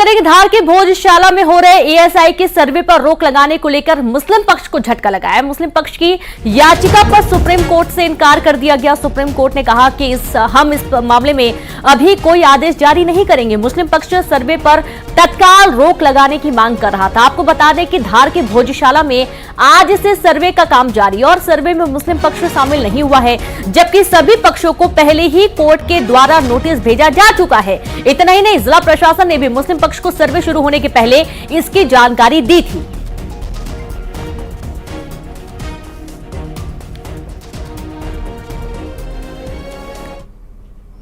करें कि धार के भोजशाला में हो रहे एएसआई के सर्वे पर रोक लगाने को लेकर मुस्लिम पक्ष को झटका लगा है। मुस्लिम पक्ष की याचिका पर सुप्रीम कोर्ट से इनकार कर दिया गया। सुप्रीम कोर्ट ने कहा कि हम इस मामले में अभी कोई आदेश जारी नहीं करेंगे। मुस्लिम पक्ष सर्वे पर तत्काल रोक लगाने की मांग कर रहा था। आपको बता दें कि धार के भोजशाला में आज से सर्वे का काम जारी और सर्वे में मुस्लिम पक्ष शामिल नहीं हुआ है, जबकि सभी पक्षों को पहले ही कोर्ट के द्वारा नोटिस भेजा जा चुका है। इतना ही नहीं, जिला प्रशासन ने भी मुस्लिम पक्ष को सर्वे शुरू होने के पहले इसकी जानकारी दी थी।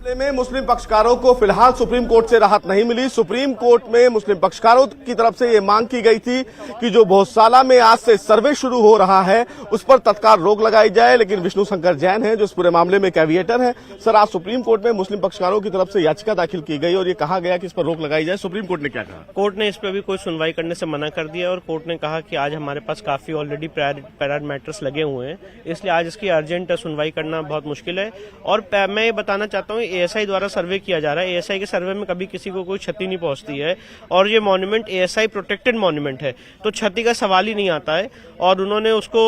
में मुस्लिम पक्षकारों को फिलहाल सुप्रीम कोर्ट से राहत नहीं मिली। सुप्रीम कोर्ट में मुस्लिम पक्षकारों की तरफ से यह मांग की गई थी कि जो भोजशाला में आज से सर्वे शुरू हो रहा है उस पर तत्काल रोक लगाई जाए, लेकिन विष्णु शंकर जैन है जो इस पूरे मामले में कैविएटर है। सर, आज सुप्रीम कोर्ट में मुस्लिम पक्षकारों की तरफ से याचिका दाखिल की गई और ये कहा गया कि इस पर रोक लगाई जाए। सुप्रीम कोर्ट ने क्या कहा? कोर्ट ने इस पर भी कोई सुनवाई करने से मना कर दिया और कोर्ट ने कहा कि आज हमारे पास काफी ऑलरेडी प्रायर मैटर्स लगे हुए हैं, इसलिए आज इसकी अर्जेंट सुनवाई करना बहुत मुश्किल है। और मैं ये बताना चाहता हूँ, एएसआई द्वारा सर्वे किया जा रहा है। एएसआई के सर्वे में कभी किसी को कोई क्षति नहीं पहुंचती है और ये मॉन्यूमेंट एएसआई प्रोटेक्टेड मॉन्यूमेंट है, तो क्षति का सवाल ही नहीं आता है। और उन्होंने उसको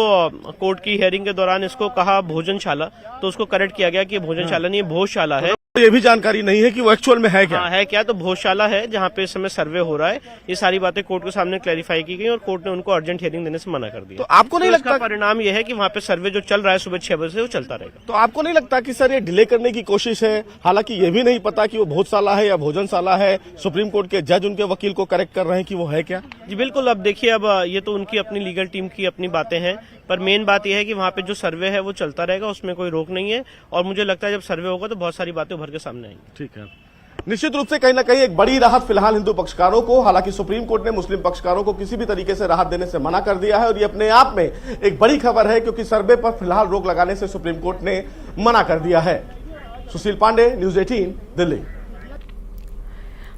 कोर्ट की हियरिंग के दौरान इसको कहा भोजनशाला, तो उसको करेक्ट किया गया कि ये भोजनशाला नहीं, ये भोजशाला है। ये भी जानकारी नहीं है कि वो एक्चुअल में है क्या? है क्या, तो भोजशाला है जहाँ पे इस समय सर्वे हो रहा है। ये सारी बातें कोर्ट के सामने क्लैरिफाई की गई और कोर्ट ने उनको अर्जेंट हियरिंग देने से मना कर दिया। तो आपको नहीं लगता परिणाम ये है कि वहाँ पे सर्वे जो चल रहा है सुबह 6 बजे से वो चलता रहेगा। तो आपको नहीं लगता कि सर ये डिले करने की कोशिश है? हालांकि ये भी नहीं पता कि वो भोजशाला है या भोजनशाला है। सुप्रीम कोर्ट के जज उनके वकील को करेक्ट कर रहे हैं कि वो है क्या? जी बिल्कुल। अब देखिए, अब ये तो उनकी अपनी लीगल टीम की अपनी बातें हैं, पर मेन बात यह है कि वहाँ पे जो सर्वे है वो चलता रहेगा, उसमें कोई रोक नहीं है। और मुझे लगता है जब सर्वे होगा तो बहुत सारी बातें उभर के सामने आएंगी। ठीक है, निश्चित रूप से कहीं ना कहीं एक बड़ी राहत फिलहाल हिंदू पक्षकारों को। हालांकि सुप्रीम कोर्ट ने मुस्लिम पक्षकारों को किसी भी तरीके से राहत देने से मना कर दिया है और ये अपने आप में एक बड़ी खबर है, क्योंकि सर्वे पर फिलहाल रोक लगाने से सुप्रीम कोर्ट ने मना कर दिया है। सुशील पांडे, न्यूज 18, दिल्ली।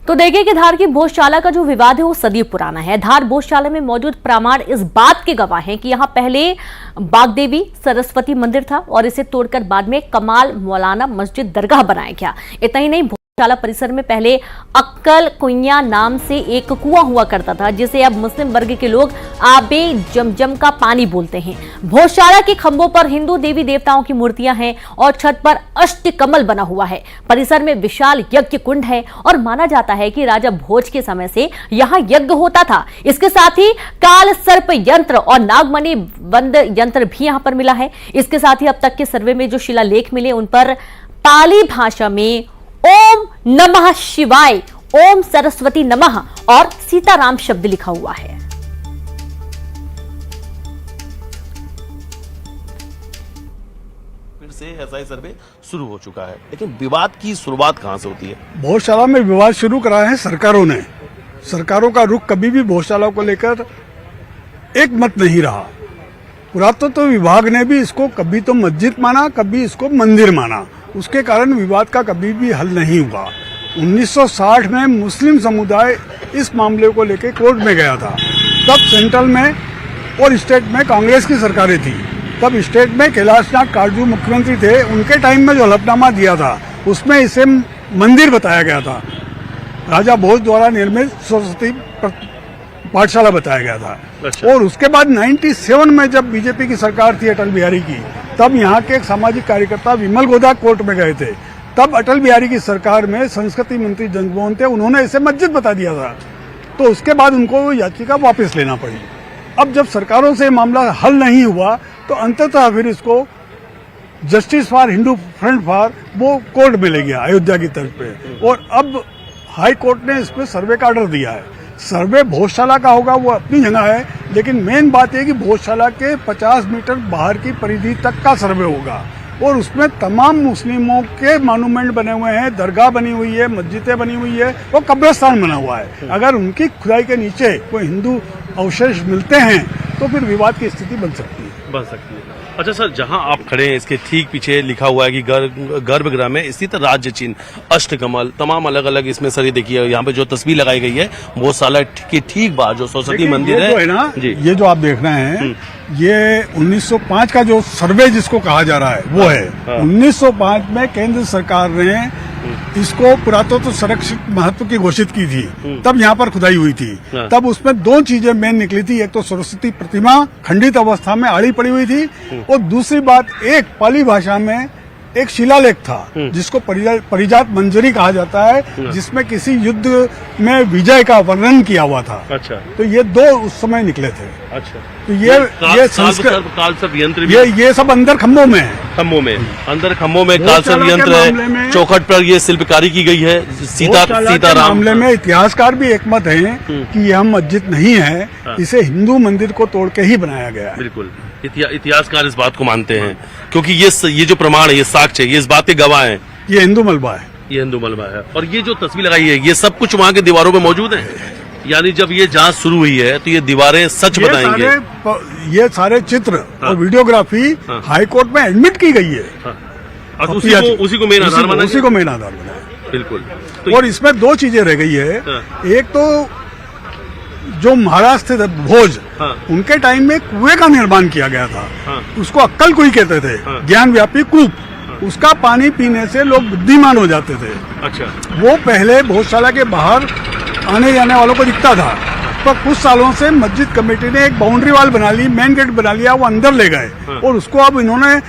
तो देखिए कि धार की भोजशाला का जो विवाद है वो सदी पुराना है। धार भोजशाला में मौजूद प्रमाण इस बात के गवाह हैं कि यहां पहले बागदेवी सरस्वती मंदिर था और इसे तोड़कर बाद में कमाल मौलाना मस्जिद दरगाह बनाया गया। इतना ही नहीं, भोजशाला परिसर में पहले अक्कल कुइया नाम से एक कुआं हुआ करता था, जिसे अब मुस्लिम वर्ग के लोग आबे जमजम का पानी बोलते हैं। भोजशाला के खंभों पर हिंदू देवी देवताओं की मूर्तियां हैं और छत पर अष्टकमल बना हुआ है। परिसर में विशाल यज्ञ कुंड है और माना जाता है कि राजा भोज के समय से यहां यज्ञ होता था। इसके साथ ही काल सर्प यंत्र और नागमणि बंद यंत्र भी यहां पर मिला है। इसके साथ ही अब तक के सर्वे में जो शिलालेख मिले उन पर पाली भाषा में ओम नमः शिवाय, ओम सरस्वती नमः और सीताराम शब्द लिखा हुआ है। फिर से एएसआई सर्वे शुरू हो चुका है, लेकिन विवाद की शुरुआत कहां से होती है? भोजशाला में विवाद शुरू कराया है सरकारों ने। सरकारों का रुख कभी भी भोजशाला को लेकर एक मत नहीं रहा। पुरातत्व विभाग ने भी इसको कभी तो मस्जिद माना, कभी इसको मंदिर माना। उसके कारण विवाद का कभी भी हल नहीं हुआ। 1960 में मुस्लिम समुदाय इस मामले को लेकर कोर्ट में गया था। तब सेंट्रल में और स्टेट में कांग्रेस की सरकारें थी। तब स्टेट में कैलाशनाथ काटजू मुख्यमंत्री थे। उनके टाइम में जो हलफनामा दिया था उसमें इसे मंदिर बताया गया था। राजा भोज द्वारा निर्मित सरस्वती पाठशाला बताया गया था। अच्छा। और उसके बाद 97 में जब बीजेपी की सरकार थी अटल बिहारी की, तब यहाँ के एक सामाजिक कार्यकर्ता विमल गोदा कोर्ट में गए थे। तब अटल बिहारी की सरकार में संस्कृति मंत्री जगमोहन थे, उन्होंने इसे मस्जिद बता दिया था। तो उसके बाद उनको याचिका वापस लेना पड़ी। अब जब सरकारों से मामला हल नहीं हुआ तो अंततः फिर इसको justice for Hindu front for वो कोर्ट में ले गया अयोध्या की तर्ज पे। और अब हाई कोर्ट ने इस पर सर्वे का ऑर्डर दिया है। सर्वे भोजशाला का होगा वो अपनी जगह है, लेकिन मेन बात है कि भोजशाला के 50 मीटर बाहर की परिधि तक का सर्वे होगा और उसमें तमाम मुस्लिमों के मॉन्यूमेंट बने हुए हैं, दरगाह बनी हुई है, मस्जिदें बनी हुई है और कब्रिस्तान बना हुआ है। अगर उनकी खुदाई के नीचे कोई हिंदू अवशेष मिलते हैं तो फिर विवाद की स्थिति बन सकती है। अच्छा सर, जहां आप खड़े हैं इसके ठीक पीछे लिखा हुआ है कि गर्भगृह में स्थित राज्य चिन्ह, अष्टकमल, तमाम अलग अलग इसमें सर ये देखिए यहाँ पे जो तस्वीर लगाई गई है भोजशाला के ठीक बाहर जो सरस्वती मंदिर है ना जी, ये जो आप देख रहे हैं ये 1905 का जो सर्वे जिसको कहा जा रहा है वो है। 1905 में केंद्र सरकार ने इसको पुरातत्व संरक्षित महत्व की घोषित की थी, तब यहाँ पर खुदाई हुई थी। तब उसमें 2 चीजें मेन निकली थी, एक तो सरस्वती प्रतिमा खंडित अवस्था में आड़ी पड़ी हुई थी, और दूसरी बात एक पाली भाषा में एक शिलालेख था जिसको परिजात मंजरी कहा जाता है, जिसमें किसी युद्ध में विजय का वर्णन किया हुआ था। अच्छा, तो ये 2 उस समय निकले थे। अच्छा, तो ये संस्कृत काल सर्प यंत्र भी ये सब अंदर खम्भों में है। खम्भों में, अंदर खम्भों में काल सर्प यंत्र है। चौखट पर ये शिल्पकारी की गई है। सीताराम मामले में इतिहासकार भी एकमत हैं कि यह मस्जिद नहीं है, इसे हिंदू मंदिर को तोड़ के ही बनाया गया है। बिल्कुल, इतिहासकार इस बात को मानते हैं, क्योंकि ये जो प्रमाण है, ये साक्ष्य है, ये इस बात के गवाह हैं। ये हिंदू मलबा है। ये हिंदू मलबा है। और ये जो तस्वीर लगाई है, ये सब कुछ वहाँ के दीवारों पे मौजूद है। यानी जब ये जांच शुरू हुई है तो ये दीवारें सच बताएंगे। ये सारे चित्र और वीडियोग्राफी हाई कोर्ट में एडमिट की गई है। और उसी को मेन आधार माना। उसी को मेन आधार बनाया। बिल्कुल। और इसमें 2 चीजें रह गई है। एक तो जो महाराष्ट्र थे भोज, उनके टाइम में कुएं का निर्माण किया गया था। उसको अक्कल कुई कहते थे, ज्ञान व्यापी कूप। उसका पानी पीने से लोग बुद्धिमान हो जाते थे। अच्छा, वो पहले भोजशाला के बाहर आने जाने वालों को दिखता था, पर कुछ सालों से मस्जिद कमेटी ने एक बाउंड्री वाल बना ली, मेन गेट बना लिया, वो अंदर ले गए और उसको अब इन्होंने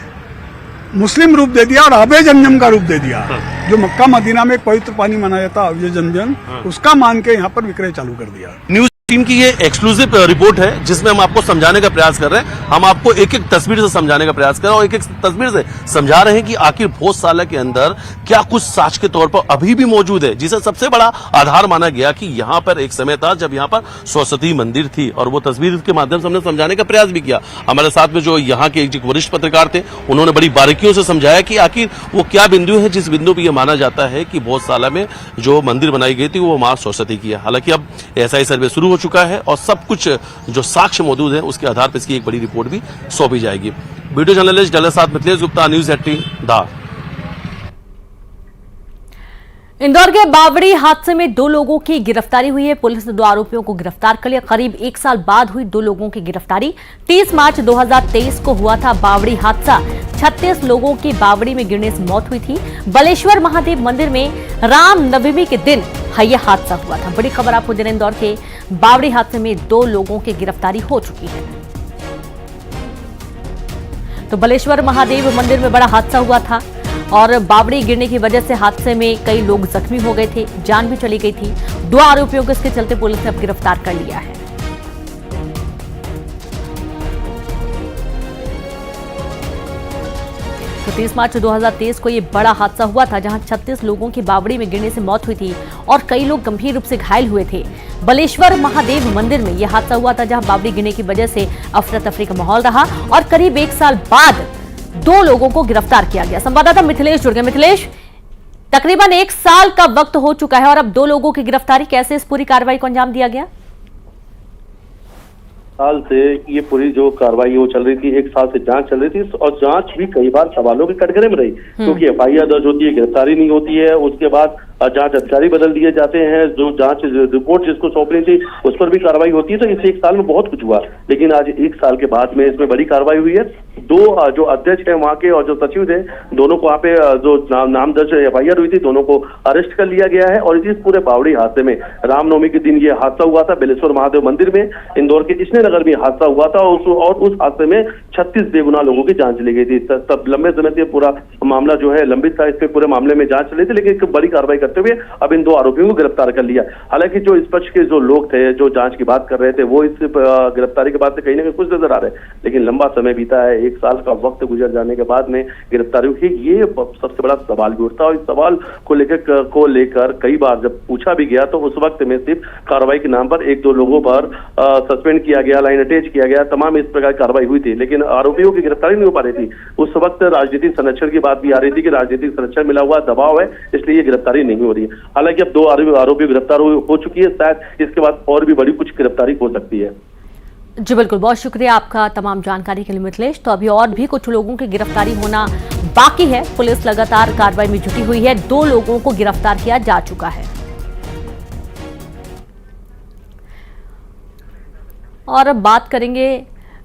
मुस्लिम रूप दे दिया और आबे जमजम का रूप दे दिया। जो मक्का मदीना में एक पवित्र पानी माना जाता है आबे जमजम, उसका मान के यहाँ पर विक्रय चालू कर दिया। न्यूज टीम की ये एक्सक्लूसिव रिपोर्ट है जिसमें हम आपको समझाने का प्रयास कर रहे हैं। हम आपको एक एक तस्वीर से समझाने का प्रयास कर रहे हैं और एक एक तस्वीर से समझा रहे हैं कि आखिर भोजशाला के अंदर क्या कुछ साक्ष्य के तौर पर अभी भी मौजूद है, जिसे सबसे बड़ा आधार माना गया कि यहाँ पर एक समय था जब यहाँ पर सरस्वती मंदिर थी। और वो तस्वीर के माध्यम से हमने समझाने का प्रयास भी किया। हमारे साथ में जो यहाँ के एक वरिष्ठ पत्रकार थे, उन्होंने बड़ी बारीकियों से समझाया कि आखिर वो क्या बिंदु है जिस बिंदु पर यह माना जाता है कि भोजशाला में जो मंदिर बनाई गई थी वो मां सरस्वती की है। हालांकि अब एसआई सर्वे शुरू हो चुका है और सब कुछ जो साक्ष्य मौजूद है उसके आधार पर इसकी एक बड़ी रिपोर्ट भी सौंपी जाएगी। वीडियो जर्नलिस्ट डले साथ मिथिलेश गुप्ता, न्यूज 18 धार। इंदौर के बावड़ी हादसे में 2 लोगों की गिरफ्तारी हुई है। पुलिस ने 2 आरोपियों को गिरफ्तार कर लिया। करीब 1 साल बाद हुई 2 लोगों की गिरफ्तारी। 30 मार्च 2023 को हुआ था बावड़ी हादसा। 36 लोगों की बावड़ी में गिरने से मौत हुई थी। बलेश्वर महादेव मंदिर में राम नवमी के दिन यह हादसा हुआ था। बड़ी खबर आपको दे रहे हैं, इंदौर के बावड़ी हादसे में 2 लोगों की गिरफ्तारी हो चुकी है। तो बलेश्वर महादेव मंदिर में बड़ा हादसा हुआ था और बावड़ी गिरने की वजह से हादसे में कई लोग जख्मी हो गए थे, जान भी चली गई थी। 2 आरोपियों को इसके चलते पुलिस ने अब गिरफ्तार कर लिया है। तो 30 मार्च 2023 को ये बड़ा हादसा हुआ था जहां 36 लोगों की बावड़ी में गिरने से मौत हुई थी और कई लोग गंभीर रूप से घायल हुए थे। बलेश्वर महादेव मंदिर में यह हादसा हुआ था जहां बावड़ी गिरने की वजह से अफरा तफरी का माहौल रहा और करीब 1 साल बाद 2 लोगों को गिरफ्तार किया गया। संवाददाता मिथिलेश जुड़ गए। मिथिलेश, तकरीबन 1 साल का वक्त हो चुका है और अब 2 लोगों की गिरफ्तारी, कैसे इस पूरी कार्रवाई को अंजाम दिया गया? साल से ये पूरी जो कार्रवाई वो चल रही थी, 1 साल से जांच चल रही थी और जांच भी कई बार सवालों के कटघरे में रही, क्योंकि एफआईआर दर्ज होती है, गिरफ्तारी नहीं होती है, उसके बाद जांच अधिकारी बदल दिए जाते हैं, जो जांच रिपोर्ट जिसको सौंपनी थी उस पर भी कार्रवाई होती है। तो इस 1 साल में बहुत कुछ हुआ, लेकिन आज 1 साल के बाद में इसमें बड़ी कार्रवाई हुई है। 2 जो अध्यक्ष है वहाँ के और जो सचिव थे, दोनों को वहाँ पे जो नाम दर्ज एफआईआर हुई थी, दोनों को अरेस्ट कर लिया गया है। और इस पूरे बावड़ी हादसे में रामनवमी के दिन ये हादसा हुआ था बेलेश्वर महादेव मंदिर में। इंदौर के कृष्ण नगर में हादसा हुआ था और उस हादसे में 36 बेगुनाह लोगों की जांच ली गई थी। तब लंबे समय से पूरा मामला जो है लंबित था, इस पे पूरे मामले में जांच चली थी, लेकिन एक बड़ी कार्रवाई करते हुए अब इन 2 आरोपियों को गिरफ्तार कर लिया। हालांकि जो इस पक्ष के जो लोग थे, जो जांच की बात कर रहे थे, वो इस गिरफ्तारी के बाद से कहीं ना कहीं खुश नजर आ रहे हैं, लेकिन लंबा समय बीता है, 1 साल का वक्त गुजर जाने के बाद में गिरफ्तारी हुई। ये सबसे बड़ा सवाल भी उठता है और इस सवाल को लेकर कई बार जब पूछा भी गया तो उस वक्त में सिर्फ कार्रवाई के नाम पर 1-2 लोगों पर सस्पेंड किया गया, लाइन अटैच किया गया, तमाम इस प्रकार कार्रवाई हुई थी, लेकिन आरोपियों की गिरफ्तारी नहीं हो पा रही थी। उस वक्त राजनीतिक संरक्षण की बात भी आ रही थी कि राजनीतिक संरक्षण मिला हुआ दबाव है, इसलिए ये गिरफ्तारी नहीं हो रही है। हालांकि अब 2 आरोपी गिरफ्तार हो चुकी है, शायद इसके बाद और भी बड़ी कुछ गिरफ्तारी हो सकती है। जी बिल्कुल, बहुत शुक्रिया आपका तमाम जानकारी के लिए मिथिलेश। तो अभी और भी कुछ लोगों की गिरफ्तारी होना बाकी है। पुलिस लगातार कार्रवाई में जुटी हुई है। 2 लोगों को गिरफ्तार किया जा चुका है। और अब बात करेंगे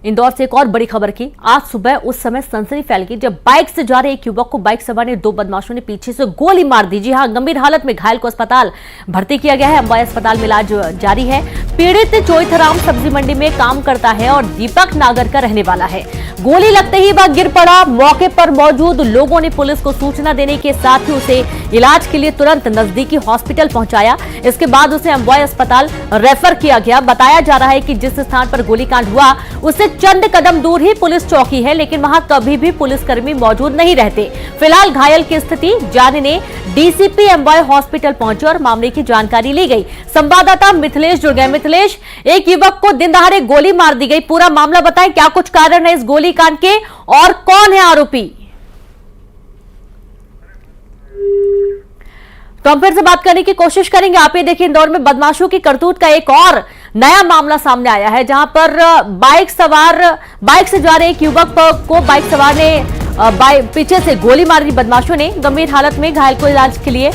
इंदौर से एक और बड़ी खबर की। आज सुबह उस समय सनसनी फैल गई जब बाइक से जा रहे एक युवक को बाइक सवार ने 2 बदमाशों ने पीछे से गोली मार दी। जी हां, गंभीर हालत में घायल को अस्पताल भर्ती किया गया है। अंबाई अस्पताल में इलाज जारी है। पीड़ित चोइथराम सब्जी मंडी में काम करता है और दीपक नागर का रहने वाला है। गोली लगते ही वह गिर पड़ा। मौके पर मौजूद लोगों ने पुलिस को सूचना देने के साथ ही उसे इलाज के लिए तुरंत नजदीकी हॉस्पिटल पहुंचाया। इसके बाद उसे अंबाई अस्पताल रेफर किया गया। बताया जा रहा है कि जिस स्थान पर गोलीकांड हुआ उससे चंद कदम दूर ही पुलिस चौकी है, लेकिन वहां कभी भी पुलिसकर्मी मौजूद नहीं रहते। फिलहाल घायल की स्थिति जानने डीसीपी अंबाई हॉस्पिटल पहुंचे और मामले की जानकारी ली गई। संवाददाता मिथिलेश जुड़ गए। मिथिलेश, एक युवक को दिन दहाड़े गोली मार दी गई, पूरा मामला बताएं, क्या कुछ कारण है इस गोलीकांड के और कौन है आरोपी? तो हम फिर से बात करने की कोशिश करेंगे। आप ये देखिए, इंदौर में बदमाशों की करतूत का एक और नया मामला सामने आया है, जहां पर बाइक से जा रहे एक युवक को बाइक सवार ने पीछे से गोली मार दी बदमाशों ने। गंभीर हालत में घायल को इलाज के लिए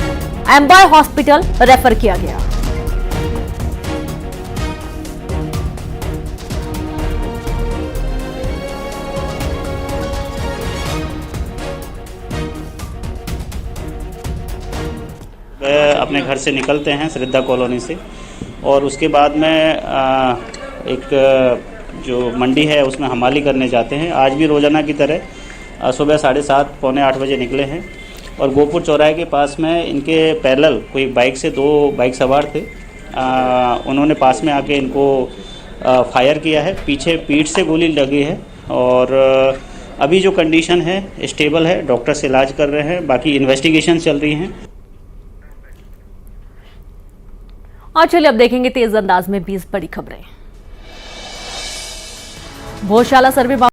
अंबाई हॉस्पिटल रेफर किया गया। अपने घर से निकलते हैं श्रद्धा कॉलोनी से, और उसके बाद में एक जो मंडी है उसमें हमाली करने जाते हैं। आज भी रोजाना की तरह सुबह 7:30 पौने 8 बजे निकले हैं और गोपुर चौराहे के पास में इनके पैरेलल कोई बाइक से 2 बाइक सवार थे। उन्होंने पास में आके इनको फायर किया है। पीछे पीठ से गोली लगी है और अभी जो कंडीशन है स्टेबल है, डॉक्टर से इलाज कर रहे हैं, बाकी इन्वेस्टिगेशन चल रही हैं। और चलिए अब देखेंगे तेज अंदाज में 20 बड़ी खबरें। भोजशाला सर्वे